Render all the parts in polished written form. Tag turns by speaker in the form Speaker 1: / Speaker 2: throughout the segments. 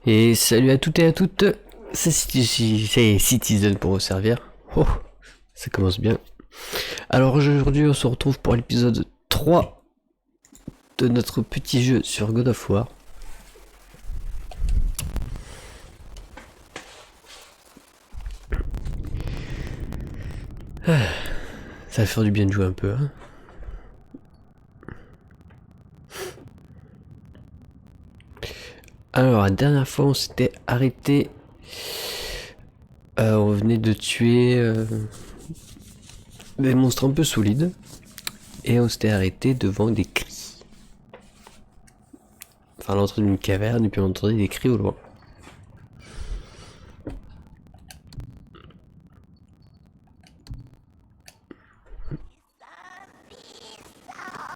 Speaker 1: Et salut à toutes et à toutes, c'est Citizen pour vous servir. Oh, ça commence bien. Alors aujourd'hui on se retrouve pour l'épisode 3 de notre petit jeu sur God of War. Ça va faire du bien de jouer un peu, hein. Alors la dernière fois on s'était arrêté, on venait de tuer des monstres un peu solides et on s'était arrêté devant des cris. Enfin à l'entrée d'une caverne et puis on entendait des cris au loin.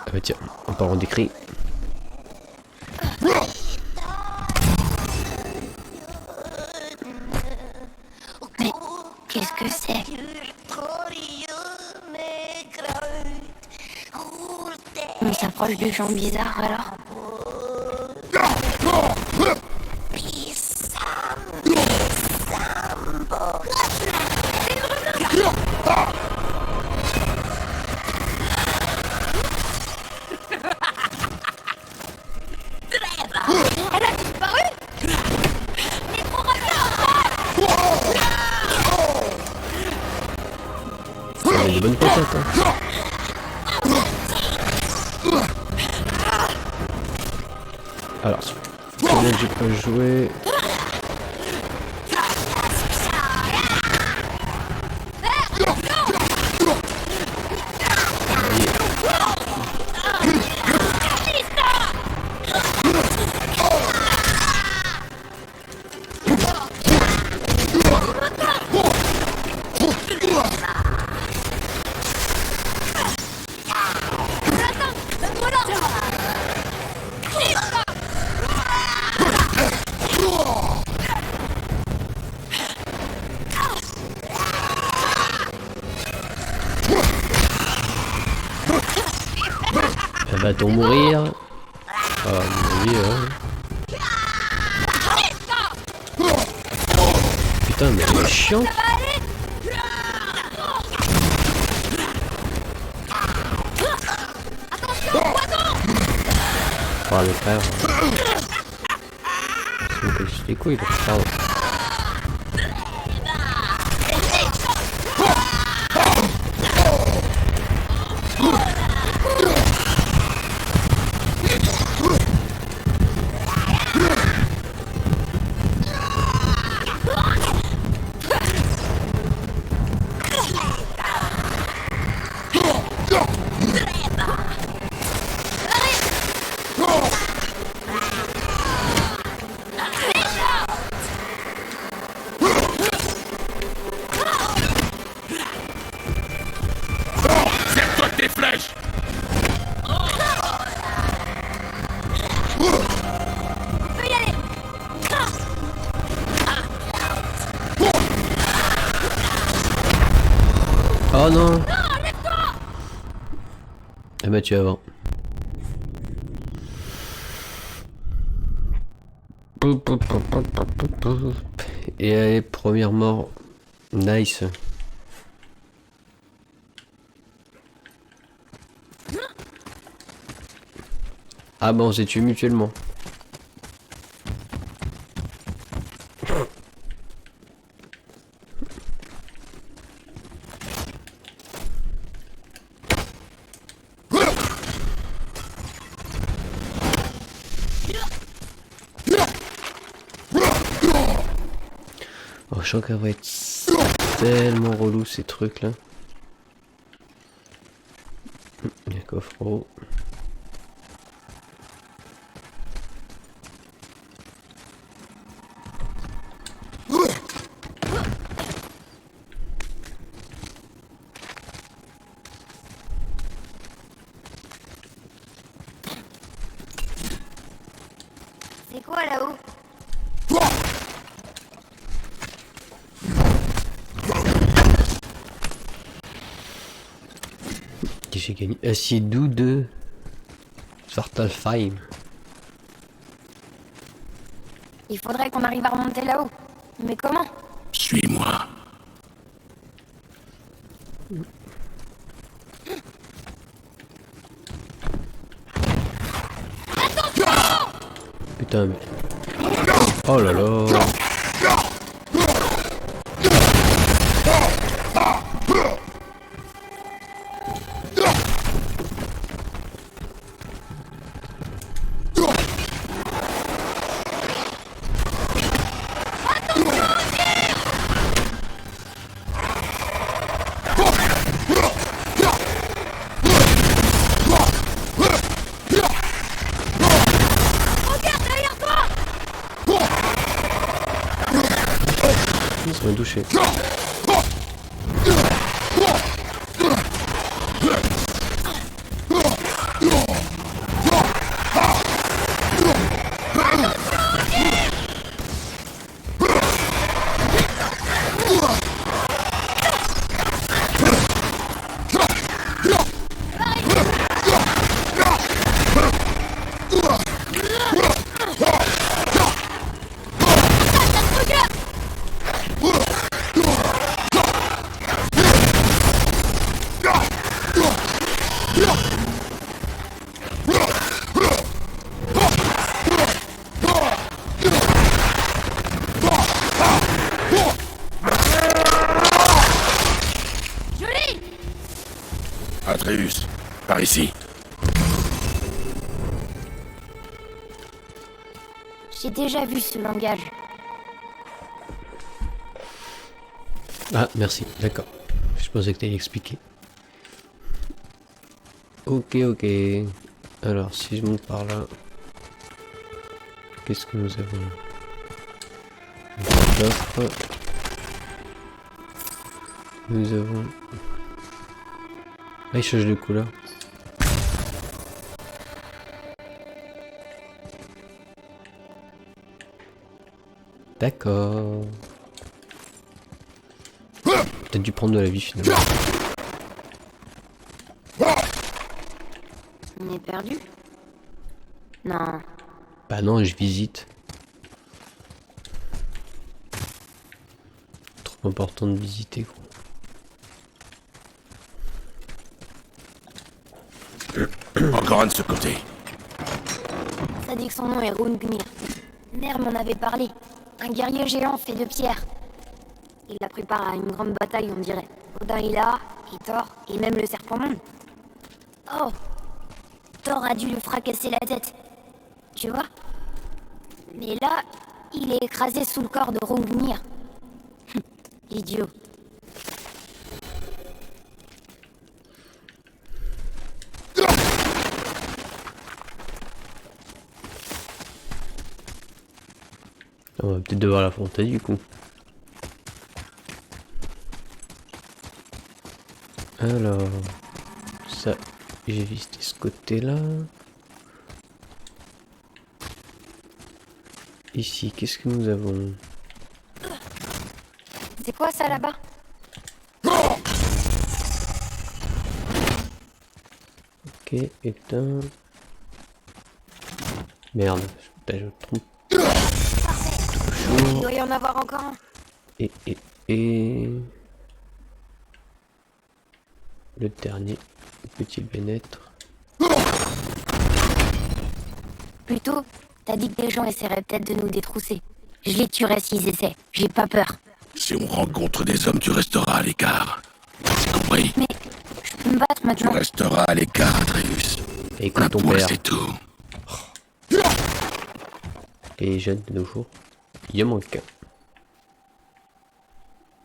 Speaker 1: Ah bah tiens, en parlant des cris.
Speaker 2: Mais qu'est-ce que c'est? Mais ça proche de gens bizarres alors. Elle a disparu? Mais trop
Speaker 1: Ça a des bonnes patates, hein. Alors, c'est bien que j'ai pas joué. Elle va-t-on mourir? Ah, mon avis, Putain, mais elle est chiante. Oh, le frère. C'est me casse les couilles, là. Pardon.
Speaker 3: Serre-toi tes flèches!
Speaker 1: Oh non! Elle m'a tué avant. Et allez, première mort. Nice. Ah bah on s'est tué mutuellement. Oh, je sens qu'elle va être tellement relou ces trucs là. Il y a un coffre en haut.
Speaker 2: C'est quoi là-haut?
Speaker 1: Qui j'ai gagné? Acidou de Svartalfheim.
Speaker 2: Il faudrait qu'on arrive à remonter là-haut. Mais comment?
Speaker 3: Suis-moi.
Speaker 1: Putain, mais... Oh là là. Ça m'a touché.
Speaker 3: Atreus, par ici.
Speaker 2: J'ai déjà vu ce langage.
Speaker 1: Ah, merci, d'accord. Je pensais que t'allais expliquer. Ok, ok. Alors, si je monte par là... Qu'est-ce que nous avons? Un coffre. Nous avons... Ah, il change de couleur. D'accord. T'as dû prendre de la vie finalement.
Speaker 2: On est perdu? Non.
Speaker 1: Bah non, je visite. Trop important de visiter, gros.
Speaker 3: Encore un de ce côté.
Speaker 2: Ça dit que son nom est Rungnir. Mère m'en avait parlé. Un guerrier géant fait de pierre. Il a pris part à une grande bataille, on dirait. Odin est là, et Thor, et même le serpent monde. Oh! Thor a dû lui fracasser la tête. Tu vois? Mais là, il est écrasé sous le corps de Rungnir. Idiot.
Speaker 1: On va peut-être devoir l'affronter du coup. Alors, ça, j'ai visité ce côté-là. Ici, qu'est-ce que nous avons?
Speaker 2: C'est quoi ça là-bas?
Speaker 1: Ok, éteint. Merde, putain, je me trompe.
Speaker 2: Il doit y en avoir encore un.
Speaker 1: Et... Le dernier, peut-il bien être?
Speaker 2: Plutôt, t'as dit que les gens essaieraient peut-être de nous détrousser. Je les tuerais s'ils essaient. J'ai pas peur.
Speaker 3: Si on rencontre des hommes, tu resteras à l'écart. C'est compris?
Speaker 2: Mais je peux me battre
Speaker 3: Tu
Speaker 2: maintenant.
Speaker 3: resteras à l'écart, Atreus.
Speaker 1: Et
Speaker 3: Un
Speaker 1: écoute ton
Speaker 3: point,
Speaker 1: père.
Speaker 3: c'est tout.
Speaker 1: Et jeune de nos jours. Il y a moins qu'un.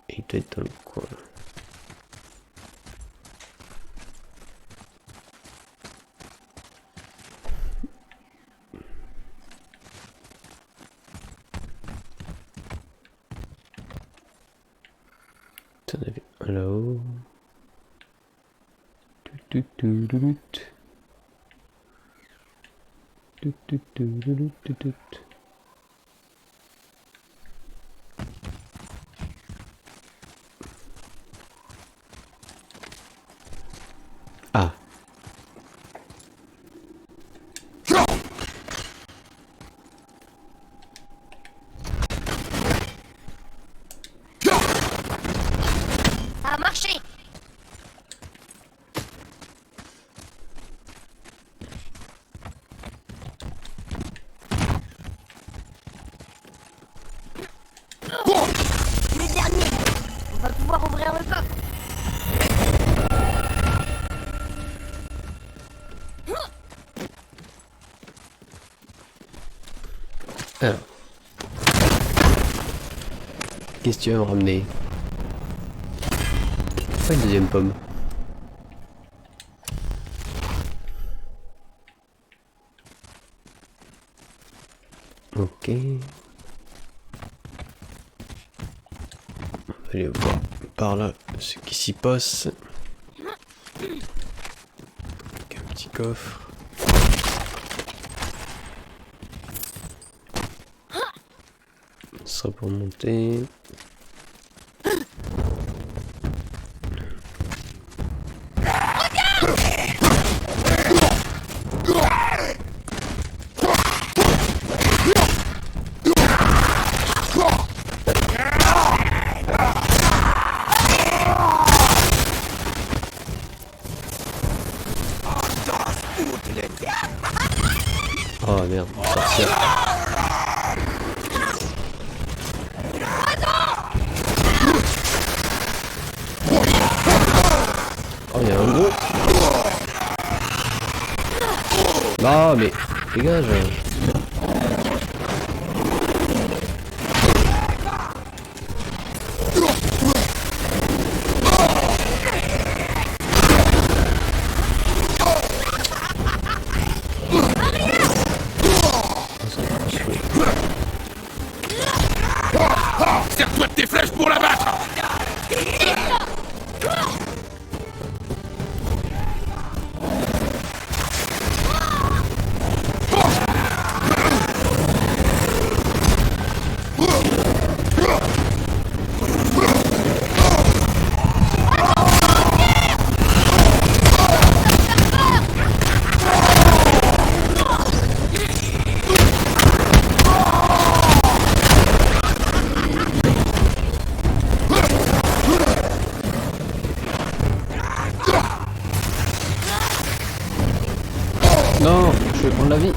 Speaker 1: Et il doit être dans le coin. T'en avais un là-haut. Ah.
Speaker 2: ouvrir le coffre.
Speaker 1: Alors. Qu'est-ce que tu vas me ramener? Pourquoi une deuxième pomme? Ok. On va aller voir par là ce qui s'y passe. Avec un petit coffre. Ce sera pour monter. Oh merde, sorcière. Oh, il y a un gros. Non, mais dégage.
Speaker 3: Sers-toi de tes flèches pour la battre.
Speaker 1: Non, je vais prendre la vie.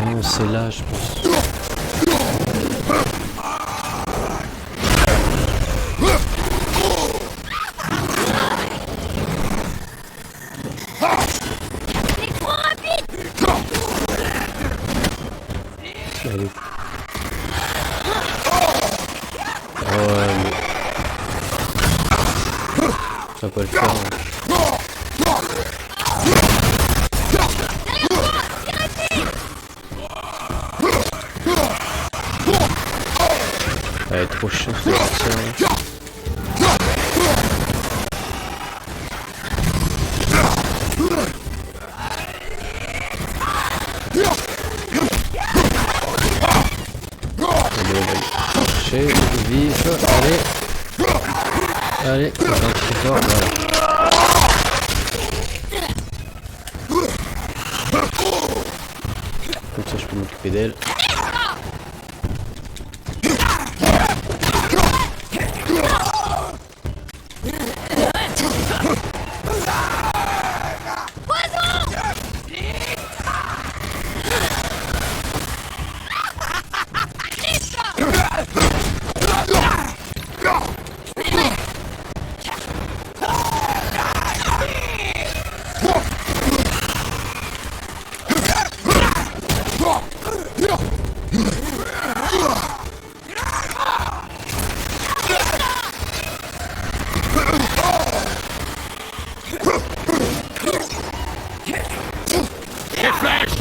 Speaker 1: Non, c'est là, je pense. Allez. Ouais, mais... ça va pas le faire. Elle est trop chiante cette sorcière. Chercher, vif, allez. Allez, on va un petit fort, voilà. Comme ça je peux m'occuper d'elle.
Speaker 3: Les flèches.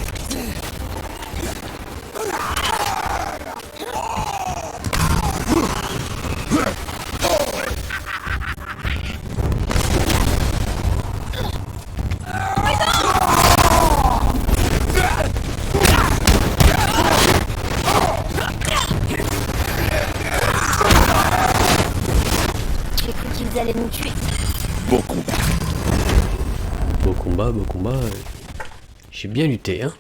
Speaker 2: J'ai cru qu'ils allaient nous tuer.
Speaker 3: Beau combat.
Speaker 1: Beau combat, beau combat. J'ai bien lutté, hein.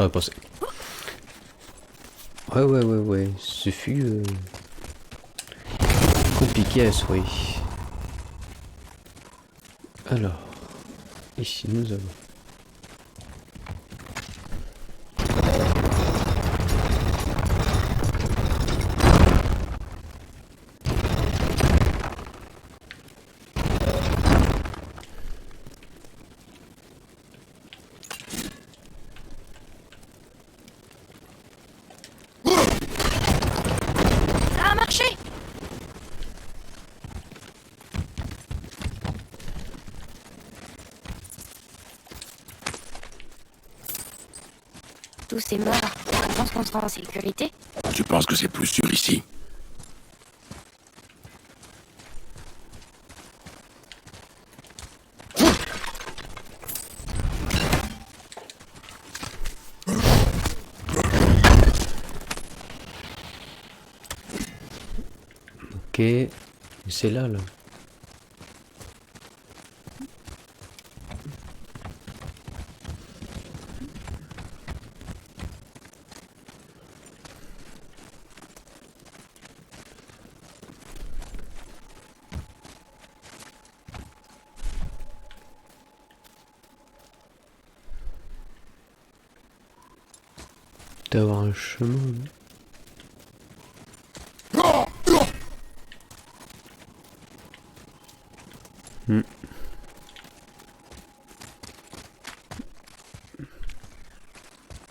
Speaker 1: J'aurais pensé. Ouais. Ce fut compliqué à souhaiter. Alors, ici nous avons.
Speaker 2: Ça a marché! Tous ces morts, je pense qu'on sera en sécurité.
Speaker 3: Tu penses que c'est plus sûr ici?
Speaker 1: Ok, c'est là. D'avoir un chemin.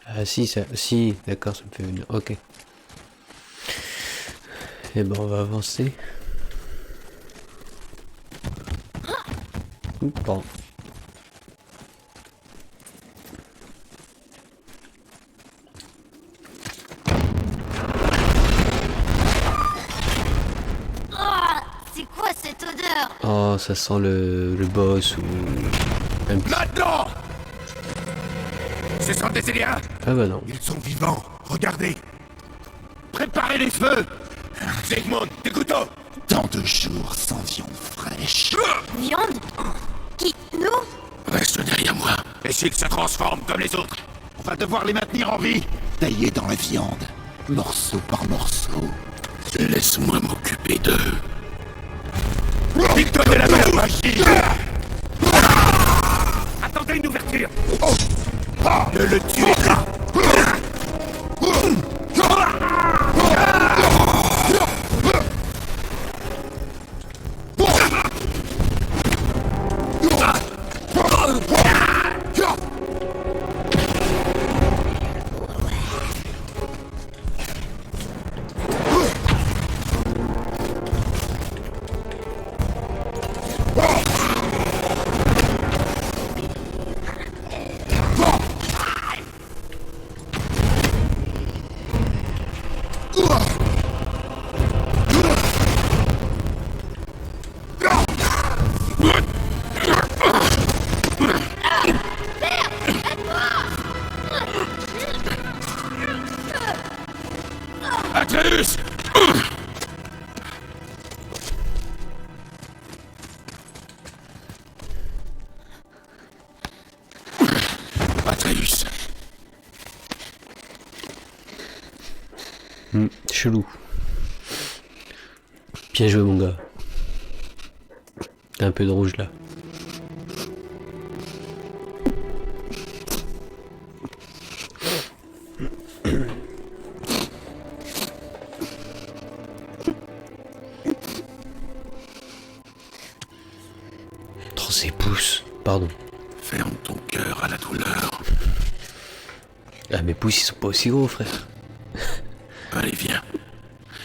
Speaker 1: Ah si, d'accord, ça me fait venir. Ok. Et ben on va avancer. Pardon.
Speaker 2: Ah, c'est quoi cette odeur?
Speaker 1: Oh, ça sent le boss ou un petit...
Speaker 3: Là-dedans! Ce sont des aliens!
Speaker 1: Ah bah non.
Speaker 3: Ils sont vivants, regardez! Préparez les feux! Zygmunt, des couteaux!
Speaker 4: Tant de jours sans viande fraîche.
Speaker 2: Viande? Qui? Nous?
Speaker 3: Reste derrière moi. Et s'ils se transforment comme les autres? On va devoir les maintenir en vie!
Speaker 4: Taillés dans la viande, morceau par morceau.
Speaker 3: Laisse-moi m'occuper d'eux. Victoire de la valeur magie! Attendez une ouverture! Ne le tuez pas! Atreus! Atreus.
Speaker 1: Chelou. Bien joué mon gars. T'as un peu de rouge là. Trop ses pouces. Pardon.
Speaker 3: Ferme ton cœur à la douleur.
Speaker 1: Ah mes pouces ils sont pas aussi gros frère.
Speaker 3: Allez, viens.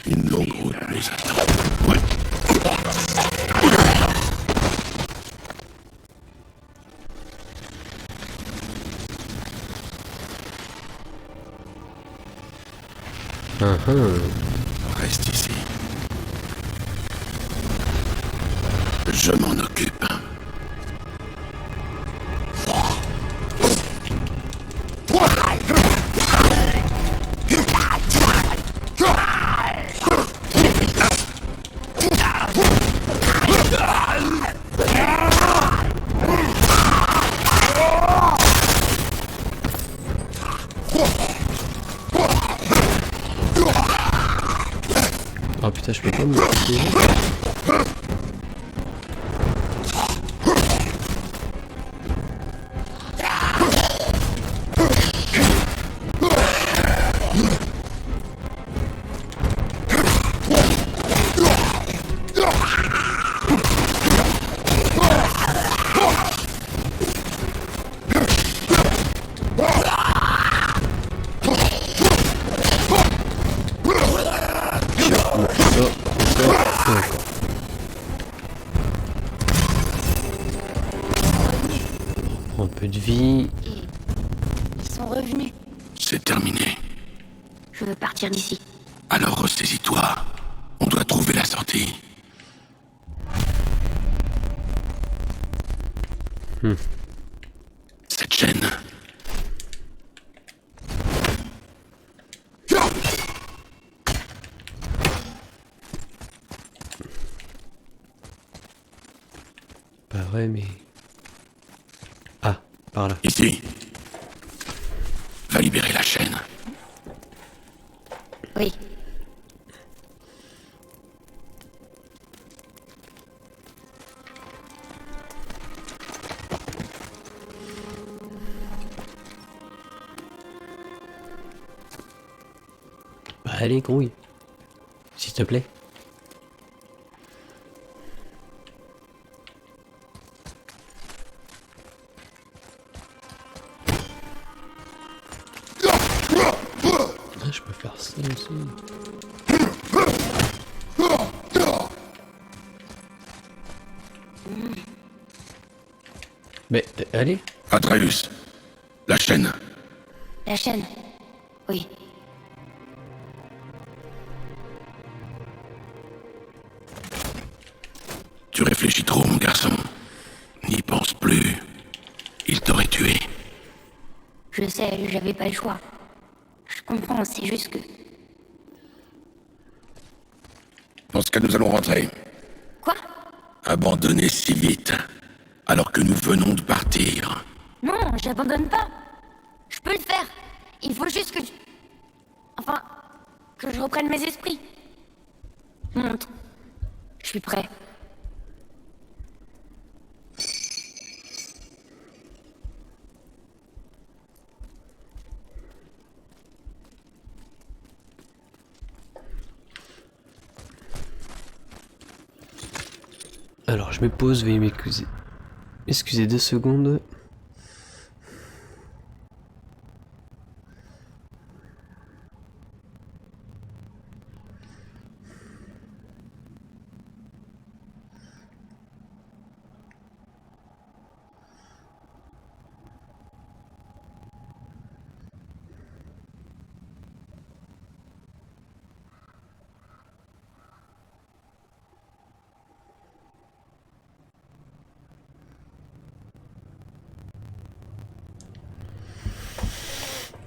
Speaker 3: Une longue route nous attend. Ouais. Reste ici. Je m'en occupe.
Speaker 1: je peux pas me protéger. Un peu de vie.
Speaker 2: Ils sont revenus.
Speaker 3: C'est terminé.
Speaker 2: Je veux partir d'ici.
Speaker 3: Alors ressaisis-toi. On doit trouver la sortie. Cette chaîne.
Speaker 1: Pas vrai, mais... Ah, par là.
Speaker 3: Ici. Va libérer la chaîne.
Speaker 2: Oui.
Speaker 1: Bah allez, grouille. S'il te plaît. Ah, je peux faire ça aussi. Mais allez.
Speaker 3: Atreus. La chaîne.
Speaker 2: La chaîne. Oui.
Speaker 3: Tu réfléchis trop, mon garçon. N'y pense plus. Il t'aurait tué.
Speaker 2: Je sais, j'avais pas le choix. Je comprends, c'est juste que...
Speaker 3: Dans ce cas, nous allons rentrer.
Speaker 2: Quoi?
Speaker 3: Abandonner si vite, alors que nous venons de partir.
Speaker 2: Non, j'abandonne pas. Je peux le faire. Il faut juste que je... Enfin, que je reprenne mes esprits. Monte. Je suis prêt.
Speaker 1: Alors, je me pose, veuillez m'excuser. Excusez 2 secondes.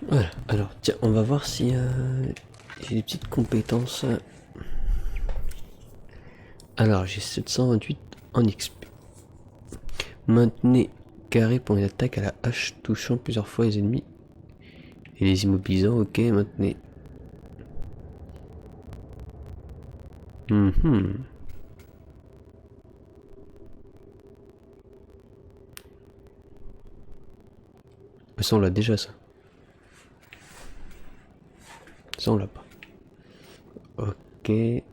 Speaker 1: Voilà, alors tiens, on va voir si j'ai des petites compétences. Alors j'ai 728 en XP. Maintenez carré pour une attaque à la hache touchant plusieurs fois les ennemis et les immobilisant. Ok, maintenez. Mais ça on l'a déjà ça. Ça on l'a pas. Ok. Et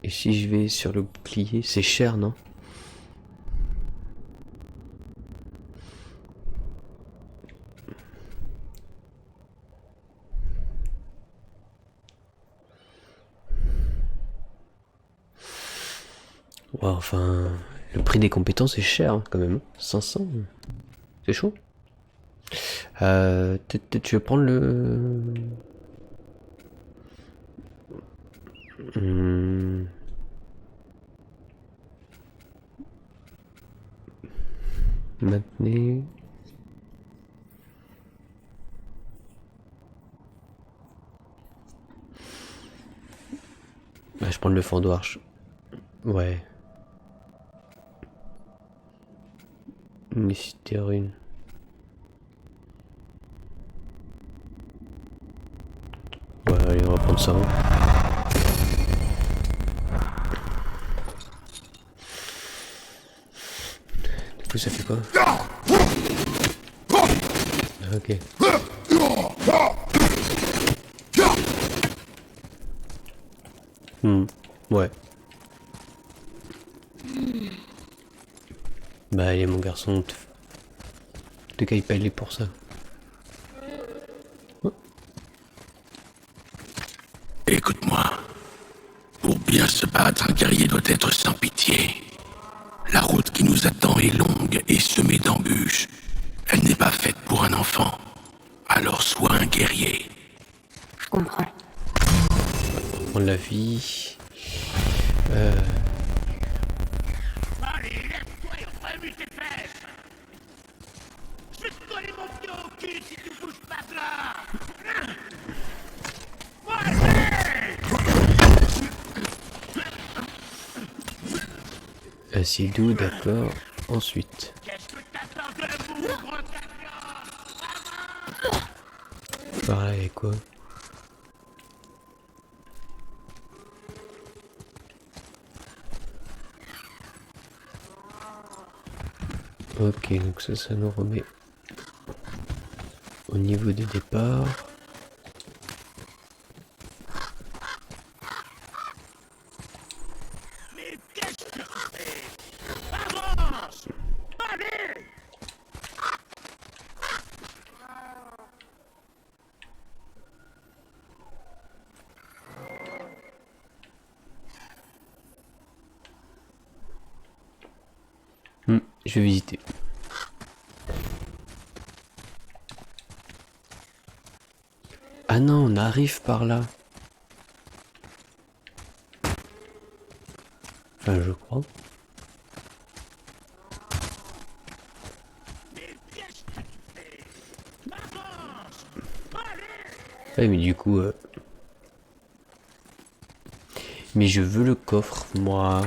Speaker 1: si je vais sur le bouclier, c'est cher non? Ouais, enfin, le prix des compétences est cher hein, quand même. 500, c'est chaud. Peut-être tu veux prendre le... Maintenez. Bah, je prends le fendoir. Ouais. Mystérine. Ouais, allez, on va prendre ça. coup ça fait quoi? Ok. Ouais. Bah allez mon garçon, te caille pas les pour ça.
Speaker 3: Écoute-moi. Pour bien se battre, un guerrier doit être sans pitié. La route qui nous attend est longue et semée d'embûches. Elle n'est pas faite pour un enfant. Alors sois un guerrier.
Speaker 2: Je comprends.
Speaker 1: Prendre la vie.
Speaker 3: Allez, lève-toi et remue tes fesses. Je vais te coller mon pied au cul si tu bouges pas de là.
Speaker 1: Acidou, d'accord. Ensuite.
Speaker 3: Qu'est-ce que t'attends de vous, gros
Speaker 1: Par là, et quoi? Ok, donc ça nous remet au niveau du départ.
Speaker 3: Mais qu'est-ce que tu fais? Avance! Allez!
Speaker 1: Je vais visiter. Ah non, on arrive par là. Enfin, je crois. Ouais, mais du coup... Mais je veux le coffre, moi.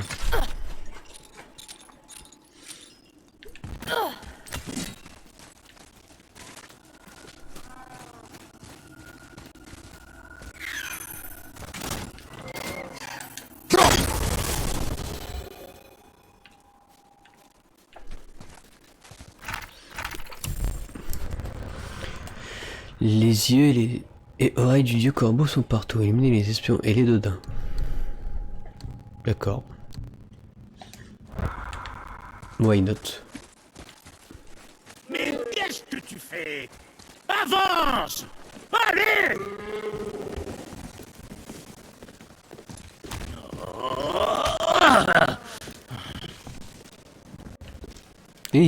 Speaker 1: Les yeux et oreilles du dieu corbeau sont partout. Éliminer les espions et les dodins. D'accord. Why not?
Speaker 3: Mais qu'est-ce que tu fais? Avance! Allez!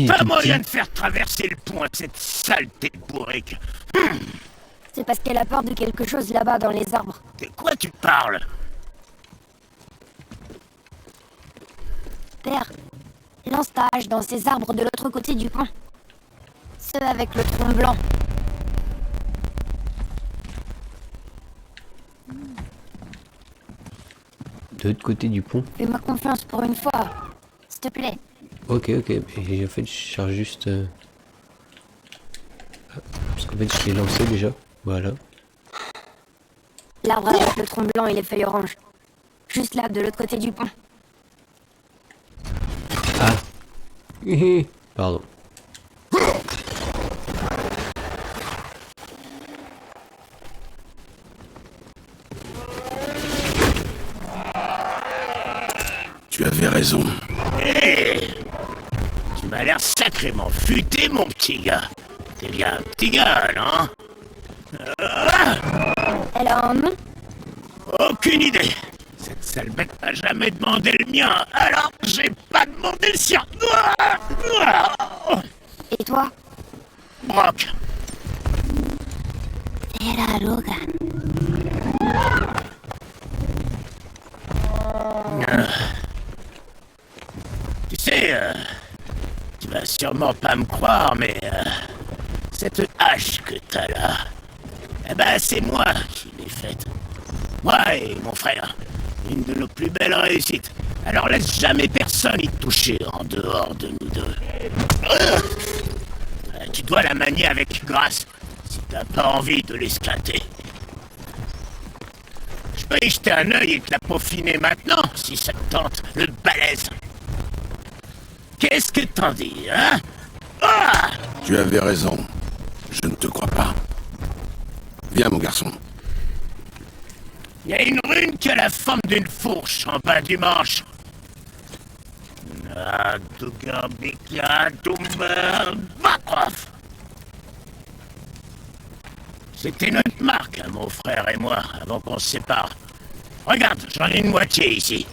Speaker 3: Pas moyen de faire traverser le pont à cette saleté de bourrique.
Speaker 2: C'est parce qu'elle a peur de quelque chose là-bas dans les arbres.
Speaker 3: De quoi tu parles?
Speaker 2: Père, lance ta hache dans ces arbres de l'autre côté du pont. Ceux avec le tronc blanc.
Speaker 1: De l'autre côté du pont.
Speaker 2: Fais-moi confiance pour une fois. S'il te plaît.
Speaker 1: Ok, et en fait je charge juste... Parce qu'en fait je l'ai lancé déjà. Voilà.
Speaker 2: L'arbre avec le tronc blanc et les feuilles oranges. Juste là, de l'autre côté du pont.
Speaker 1: Ah. Pardon.
Speaker 3: Tu avais raison. Hé! Tu m'as l'air sacrément futé, mon petit gars. T'es bien un petit gars, non?
Speaker 2: Elle a un nom?
Speaker 3: Aucune idée. Cette sale bête m'a jamais demandé le mien, alors j'ai pas demandé le sien.
Speaker 2: Et toi?
Speaker 3: Brock.
Speaker 2: Era Logan.
Speaker 3: Tu sais, tu vas sûrement pas me croire, mais cette hache que t'as là, eh ben c'est moi qui l'ai faite. Moi et mon frère. Une de nos plus belles réussites. Alors laisse jamais personne y toucher en dehors de nous deux. Tu dois la manier avec grâce si t'as pas envie de l'esclater. Je peux y jeter un œil et te la peaufiner maintenant, si ça te tente, le balèze. Ok, Qu'est-ce que t'en dis, hein? Ah!
Speaker 4: Tu avais raison. Je ne te crois pas. Viens, mon garçon.
Speaker 3: Il y a une rune qui a la forme d'une fourche en bas du manche. C'était notre marque, hein, mon frère et moi, avant qu'on se sépare. Regarde, j'en ai une moitié ici.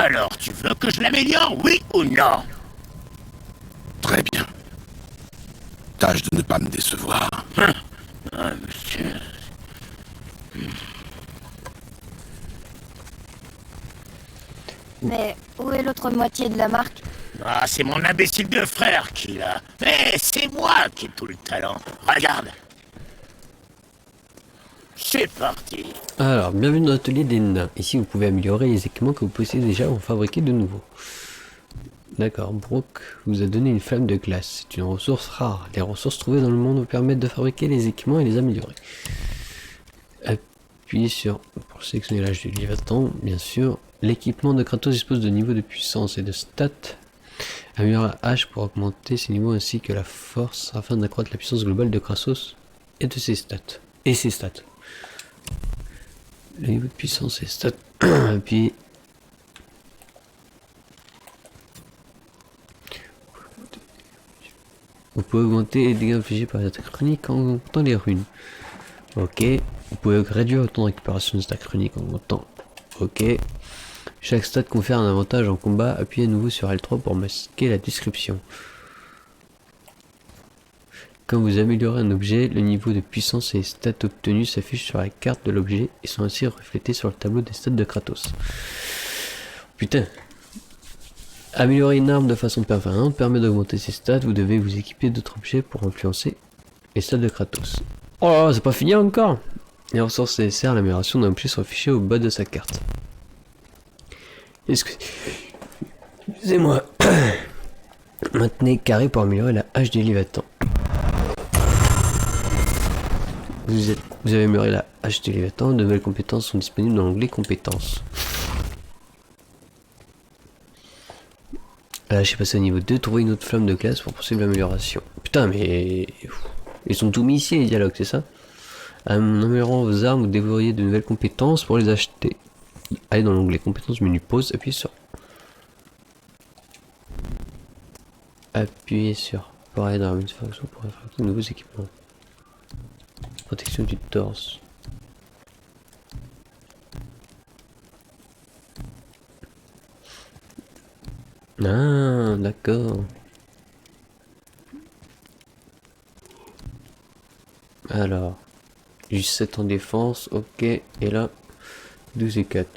Speaker 3: Alors, tu veux que je l'améliore, oui ou non?
Speaker 4: Très bien. Tâche de ne pas me décevoir.
Speaker 3: Ah, monsieur...
Speaker 2: Mais où est l'autre moitié de la marque?
Speaker 3: Ah, c'est mon imbécile de frère qui l'a. Mais c'est moi qui ai tout le talent. Regarde. C'est parti.
Speaker 1: Alors, bienvenue dans l'atelier des nains. Ici, vous pouvez améliorer les équipements que vous possédez déjà ou en fabriquer de nouveaux. D'accord, Brooke vous a donné une flamme de glace. C'est une ressource rare. Les ressources trouvées dans le monde vous permettent de fabriquer les équipements et les améliorer. Appuyez sur, pour sélectionner l'âge du Léviathan, bien sûr. L'équipement de Kratos dispose de niveaux de puissance et de stats. Améliorer la hache pour augmenter ses niveaux ainsi que la force afin d'accroître la puissance globale de Kratos et de ses stats. Le niveau de puissance et stats. Appuyez. Vous pouvez augmenter les dégâts infligés par les attaques chroniques en augmentant les runes. Ok. Vous pouvez réduire le temps de récupération des attaques chroniques en augmentant. Ok. Chaque stat confère un avantage en combat. Appuyez à nouveau sur L3 pour masquer la description. Quand vous améliorez un objet, le niveau de puissance et les stats obtenus s'affichent sur la carte de l'objet et sont ainsi reflétés sur le tableau des stats de Kratos. Putain. Améliorer une arme de façon permanente permet d'augmenter ses stats. Vous devez vous équiper d'autres objets pour influencer les stats de Kratos. Oh, c'est pas fini encore. Les ressources nécessaires à l'amélioration d'un objet sont affichées au bas de sa carte. Excusez-moi. Maintenez carré pour améliorer la hache du Léviathan. Vous avez amélioré la hache du Léviathan. De nouvelles compétences sont disponibles dans l'onglet compétences. Là, j'ai passé au niveau 2. Trouver une autre flamme de glace pour poursuivre l'amélioration. Putain, mais... Ils sont tous mis ici, les dialogues, c'est ça? En améliorant vos armes, vous développeriez de nouvelles compétences pour les acheter. Allez dans l'onglet compétences, menu pause, appuyez sur... Appuyez sur... Pareil dans la manufacture pour fabriquer de nouveaux équipements. Protection du torse. Ah, d'accord. Alors, juste 7 en défense, ok, et là, 12 et 4.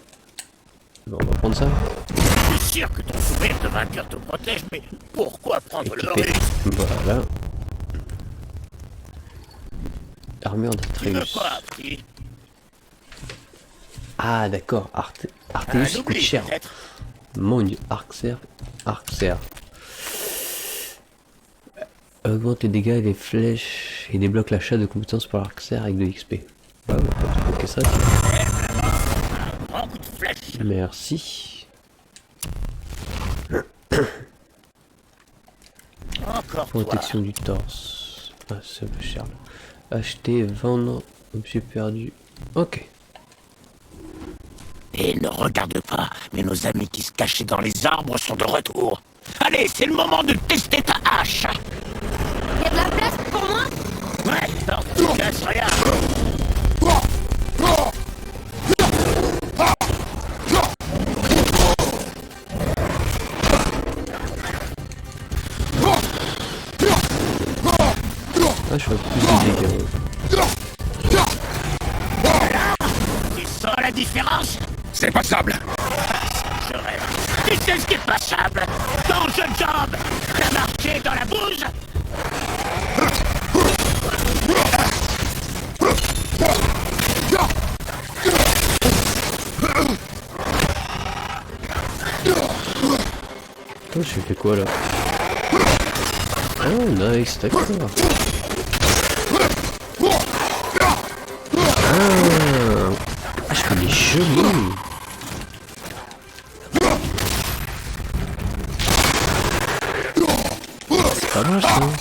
Speaker 1: Bon, on va prendre ça.
Speaker 3: Je suis sûr que ton sourire de vainqueur te protège, mais pourquoi prendre le
Speaker 1: Équipé.
Speaker 3: risque?
Speaker 1: Voilà. Armure
Speaker 3: Tu veux
Speaker 1: d'Atreus.
Speaker 3: quoi, petit?
Speaker 1: Ah, d'accord, Arteus coûte
Speaker 3: oubli,
Speaker 1: cher.
Speaker 3: peut-être.
Speaker 1: Mon dieu, Arxer. Augmente les dégâts et les flèches et débloque l'achat de compétences pour l'Arxer avec de l'XP. Ouais, on va pas débloquer ça.
Speaker 3: Grand coup de flèche.
Speaker 1: Merci.
Speaker 3: Encore toi.
Speaker 1: Protection du torse. Ah, c'est un peu cher là. Acheter, vendre, objet perdu. Ok.
Speaker 3: Et ne regarde pas, mais nos amis qui se cachaient dans les arbres sont de retour. Allez, c'est le moment de tester ta hache.
Speaker 2: Y a de la place pour moi?
Speaker 3: Ouais, alors tu casses rien.
Speaker 1: Ah, je fais plus de dégâts.
Speaker 3: Tu sens la différence?
Speaker 4: C'est passable.
Speaker 3: Je rêve. Tu sais ce qui est passable? Ton jeu de jambes. T'as marché dans la bouse?
Speaker 1: Oh, je fais quoi là? Oh, nice, d'accord. Ah, je fais des genoux. Ça marche, hein.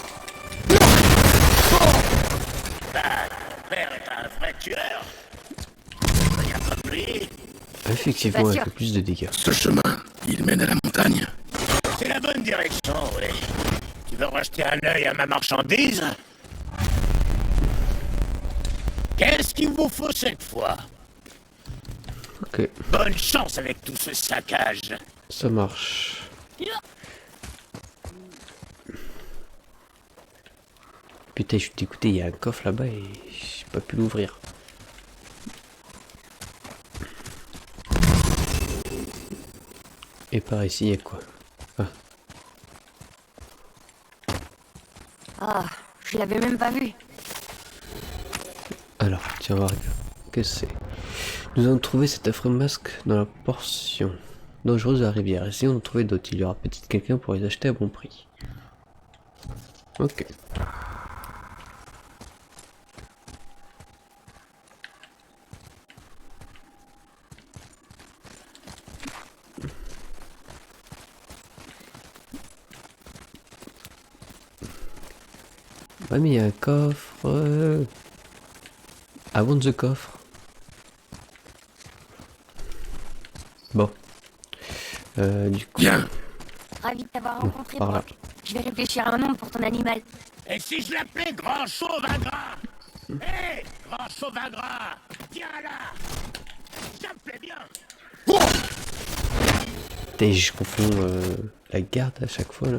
Speaker 3: Ton père est un vrai tueur. Rien comme lui.
Speaker 1: Effectivement,
Speaker 2: Pas
Speaker 1: elle
Speaker 2: sûr.
Speaker 1: fait plus de dégâts.
Speaker 4: Ce chemin, il mène à la montagne.
Speaker 3: C'est la bonne direction, oui. Tu veux racheter un œil à ma marchandise? Qu'est-ce qu'il vous faut cette fois?
Speaker 1: Ok,
Speaker 3: Bonne chance avec tout ce saccage.
Speaker 1: ça marche. Putain, je suis dégoûté, il y a un coffre là-bas et j'ai pas pu l'ouvrir. Et par ici, il y a quoi? Ah,
Speaker 2: Ah, je l'avais même pas vu.
Speaker 1: alors, tiens, on va regarder. Qu'est-ce que c'est? Nous avons trouvé cet affreux masque dans la portion dangereuse de la rivière. Essayons d'en trouver d'autres. Il y aura peut-être quelqu'un pour les acheter à bon prix. Ok. Ouais, mais il y a un coffre. I want the coffre. Bon. Du coup.
Speaker 4: Viens,
Speaker 2: Ravi de t'avoir rencontré,
Speaker 1: par là.
Speaker 2: Brock. Je vais réfléchir à un nom pour ton animal.
Speaker 3: Et si je l'appelais Grand Chauve à Gras? Hé, Grand Chauve à Gras, viens là. Ça me plaît bien.
Speaker 1: Putain, je confonds la garde à chaque fois là.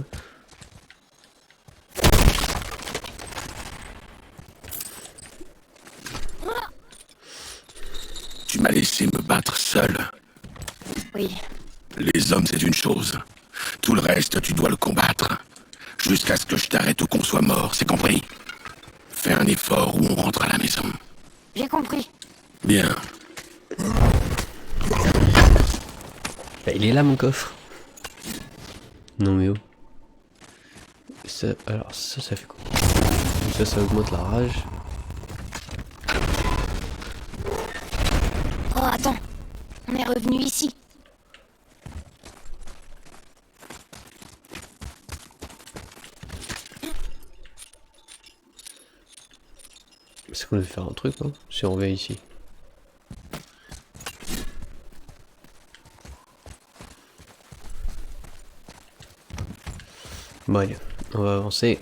Speaker 4: tu m'as laissé me battre seul.
Speaker 2: Oui,
Speaker 4: Les hommes, c'est une chose. Tout le reste, tu dois le combattre. Jusqu'à ce que je t'arrête ou qu'on soit mort, c'est compris? Fais un effort ou on rentre à la maison.
Speaker 2: j'ai compris.
Speaker 4: Bien.
Speaker 1: Bah, il est là mon coffre. Non mais oh. Ça, alors ça fait quoi? Ça augmente la rage.
Speaker 2: Oh, attends. On est revenu ici.
Speaker 1: C'est qu'on devait faire un truc, non? Si on revient ici. Bon allez, on va avancer.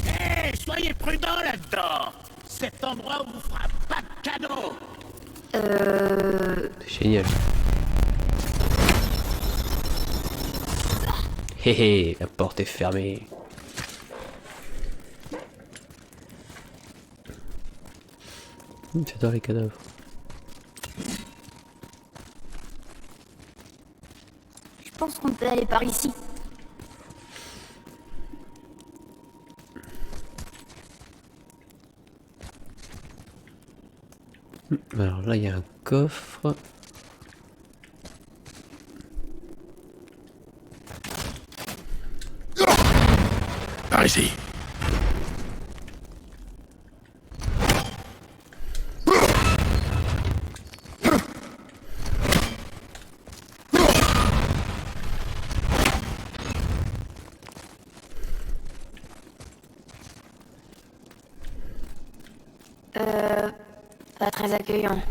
Speaker 3: Hé, soyez prudents là-dedans. Cet endroit vous fera pas de cadeau.
Speaker 1: C'est génial. Hé hé, la porte est fermée. J'adore les cadavres.
Speaker 2: Je pense qu'on peut aller par ici.
Speaker 1: Alors là, il y a un coffre.
Speaker 4: Par ici.
Speaker 2: Pas très accueillant.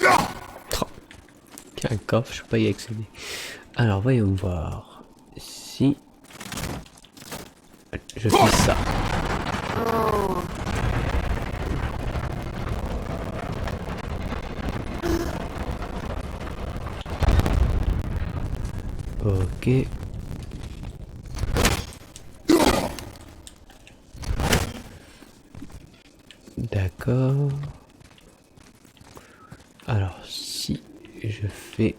Speaker 1: Il y a un coffre, je peux pas y accéder. Alors voyons voir. Si je fais ça.
Speaker 2: Oh,
Speaker 1: Ok. D'accord. Alors si je fais...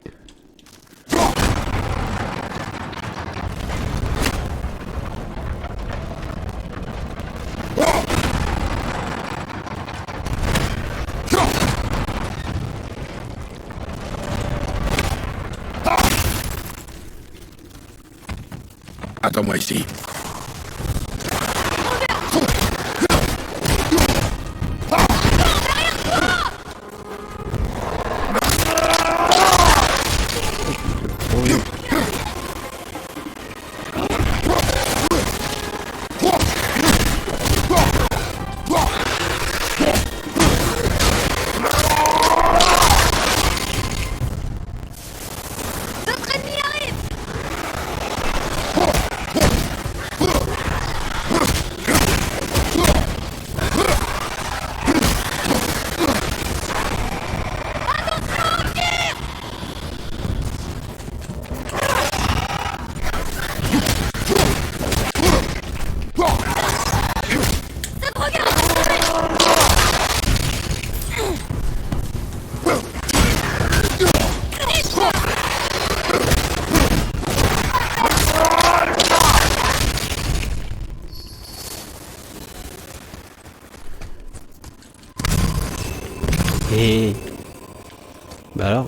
Speaker 4: Attends-moi ici.
Speaker 1: Et... Bah alors...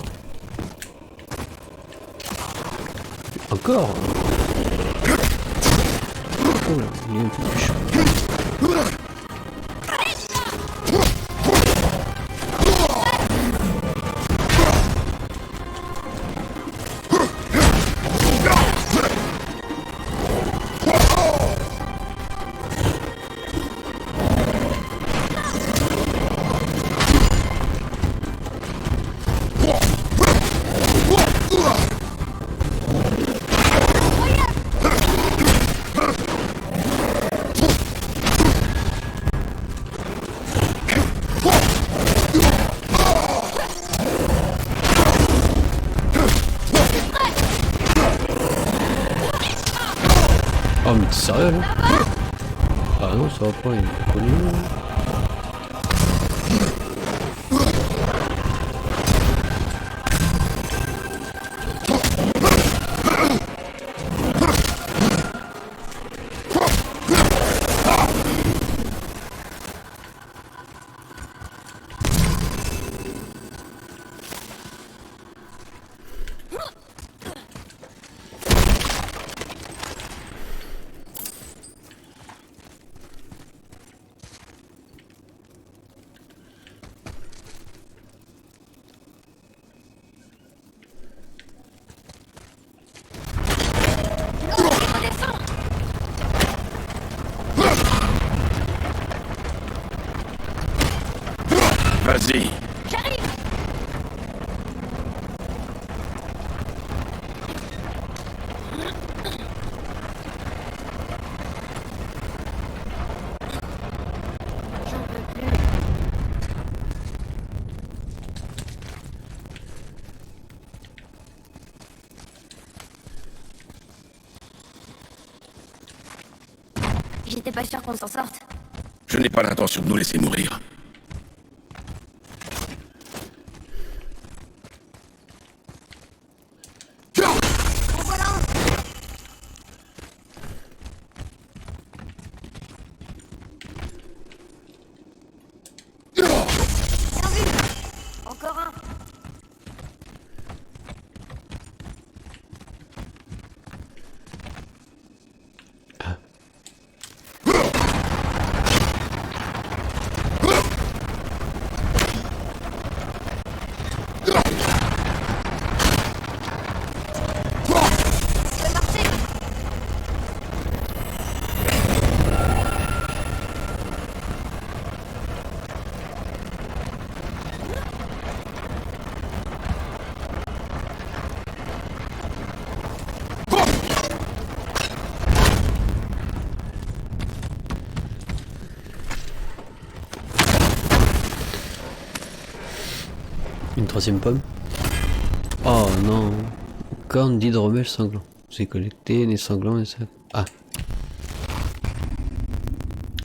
Speaker 1: Encore. Oh là, il est un peu plus chaud. Oh mais t'es sérieux là? Ah non ça va pas, il est connu.
Speaker 4: Vas-y.
Speaker 2: J'étais pas sûr qu'on s'en sorte.
Speaker 4: Je n'ai pas l'intention de nous laisser mourir.
Speaker 2: Encore un.
Speaker 1: Une troisième pomme. Oh non. Corne d'hydromel sanglant. C'est collecté, des sanglants et ça. Ah.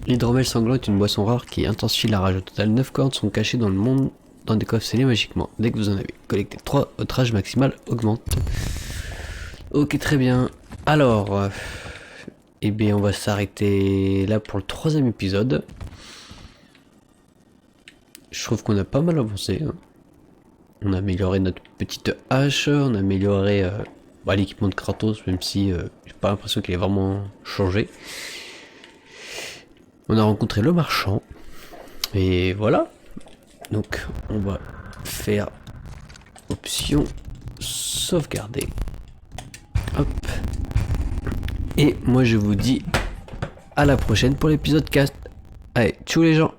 Speaker 1: L'hydromel sanglant est une boisson rare qui intensifie la rage. Au total, 9 cornes sont cachées dans le monde dans des coffres scellés magiquement. Dès que vous en avez collecté 3, votre rage maximale augmente. Ok, très bien. Alors, eh bien, on va s'arrêter là pour le 3e épisode. Je trouve qu'on a pas mal avancé. Hein. On a amélioré notre petite hache, on a amélioré bah, l'équipement de Kratos, même si j'ai pas l'impression qu'il ait vraiment changé. On a rencontré le marchand. Et voilà. Donc on va faire option sauvegarder. Hop. Et moi je vous dis à la prochaine pour l'épisode 4. Allez, ciao les gens.